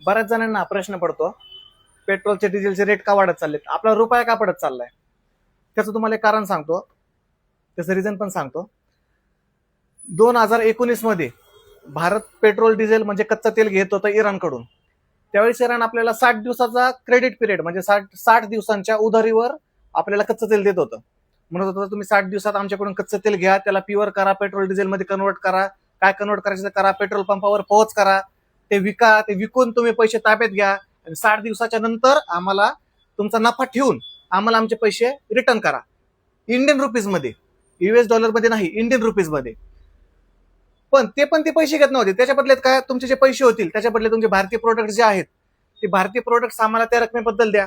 बऱ्याच जणांना हा प्रश्न पडतो, पेट्रोलचे डिझेलचे रेट का वाढत चाललेत, आपला रुपया का पडत चाललाय. त्याचं तुम्हाला एक कारण सांगतो, त्याचं रिझन पण सांगतो. 2019 मध्ये भारत पेट्रोल डिझेल म्हणजे कच्चं तेल घेत होतं इराणकडून. त्यावेळेस इराण आपल्याला 60 दिवसाचा क्रेडिट पिरियड म्हणजे 60 दिवसांच्या उधारीवर आपल्याला कच्चं तेल देत होतं. म्हणत होतं तुम्ही 60 दिवसात आमच्याकडून कच्चं तेल घ्या, त्याला प्युअर करा, पेट्रोल डिझेल मध्ये कन्वर्ट करा, काय कन्वर्ट करायचं करा, पेट्रोल पंपावर पोहोच करा, ते विका, ते विकून तुम्ही पैसे ताब्यात घ्या आणि 60 दिवसाच्या नंतर आम्हाला तुमचा नफा ठेवून आम्हाला आमचे पैसे रिटर्न करा, इंडियन रुपीज मध्ये, US डॉलर मध्ये नाही, इंडियन रुपीज मध्ये. पण ते पैसे घेत नव्हते. त्याच्या बदल्यात काय, तुमचे जे पैसे होतील त्याच्या बदल्यात तुमचे भारतीय प्रोडक्ट जे आहेत ते भारतीय प्रोडक्ट्स आम्हाला त्या रकमेबद्दल द्या,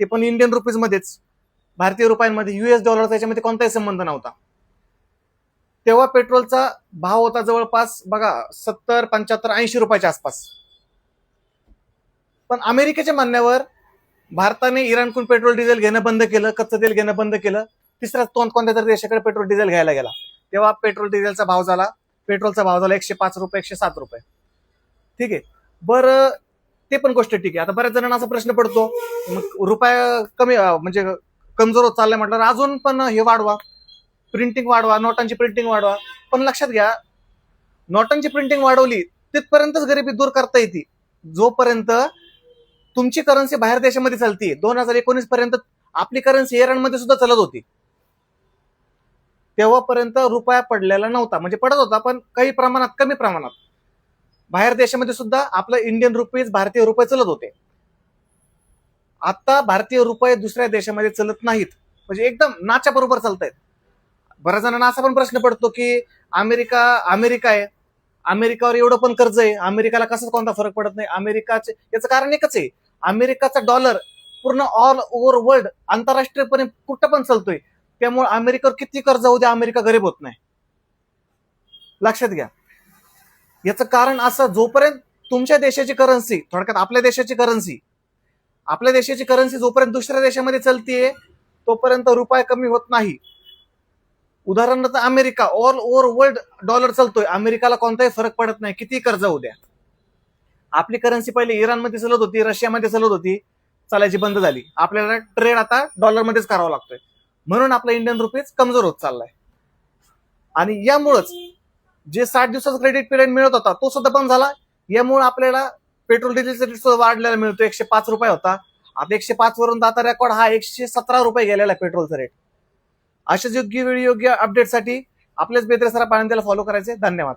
ते पण इंडियन रुपीज मध्येच, भारतीय रुपयांमध्ये. US डॉलरचा याच्यामध्ये कोणताही संबंध नव्हता. तेव्हा पेट्रोलचा भाव होता जवळपास बघा 70, 75, 80 रुपयाच्या आसपास. पण अमेरिकेच्या म्हणण्यावर भारताने इराणकडून पेट्रोल डिझेल घेणं बंद केलं, कच्चं तेल घेणं बंद केलं. तिसऱ्या कोणत्या तरी देशाकडे पेट्रोल डिझेल घ्यायला गेला. तेव्हा पेट्रोल डिझेलचा भाव झाला, पेट्रोलचा भाव झाला 105 रुपये, 107 रुपये. ठीक आहे, बरं ते पण गोष्ट ठीक आहे. आता बऱ्याच जणांना असा प्रश्न पडतो, मग रुपया कमी म्हणजे कमजोर होत चाललाय म्हटलं अजून पण हे वाढवा, प्रिंटिंग वाढवा, नोटांची प्रिंटिंग वाढवा. पण लक्षात घ्या, नोटांची प्रिंटिंग वाढवली तिथपर्यंतच गरिबी दूर करता येते जोपर्यंत तुमची करन्सी बाहेर देशामध्ये चालते. 2019 पर्यंत आपली करन्सी इराणमध्ये सुद्धा चालत होती, तेव्हापर्यंत रुपया पडलेला नव्हता. म्हणजे पडत होता पण काही प्रमाणात, कमी प्रमाणात. बाहेर देशामध्ये सुद्धा आपलं इंडियन रुपीज, भारतीय रुपये चालत होते. आता भारतीय रुपये दुसऱ्या देशामध्ये चालत नाहीत, म्हणजे एकदम नाच्या बरोबर चालतायत. बऱ्याच जणांना असा पण प्रश्न पडतो की अमेरिका आहे, अमेरिकावर एवढं पण कर्ज आहे, अमेरिकाला कसं कोणता फरक पडत नाही. अमेरिकाचे याचं कारण एकच आहे, अमेरिकाचा डॉलर पूर्ण ऑल ओव्हर वर्ल्ड आंतरराष्ट्रीयपणे कुठं पण चालतोय. त्यामुळे अमेरिकेवर किती कर्ज होऊ द्या, अमेरिका गरीब होत नाही. लक्षात घ्या. याचं कारण असं, जोपर्यंत तुमच्या देशाची करन्सी, थोडक्यात आपल्या देशाची करन्सी जोपर्यंत दुसऱ्या देशामध्ये चालतीये तोपर्यंत रुपया कमी होत नाही. उदाहरणार्थ America all over world dollar चालतोय, अमेरिकाला कोणताही फरक पडत नाही, किती कर्ज होऊ द्या. आपली करन्सी पहिले इराणमध्ये चालत होती, रशियामध्ये चालत होती, चालायची बंद झाली. आपल्याला ट्रेड आता डॉलरमध्येच करावा लागतोय, म्हणून आपला इंडियन रुपीज कमजोर होत चाललाय. आणि यामुळेच जे 60 दिवसाचा क्रेडिट पिरियड मिळत होता तो सुद्धा बंद झाला. यामुळे आपल्याला पेट्रोल डिझेलचा रेट सुद्धा वाढलेला मिळतो. 105 रुपये होता, आता 105 वरून आता रेकॉर्ड हा 117 रुपये गेलेला आहे पेट्रोलचा रेट. अशाच योग्य वेळी योग्य अपडेटसाठी आपल्याच बेदरे सरा पाळंदेला फॉलो करायचे. धन्यवाद.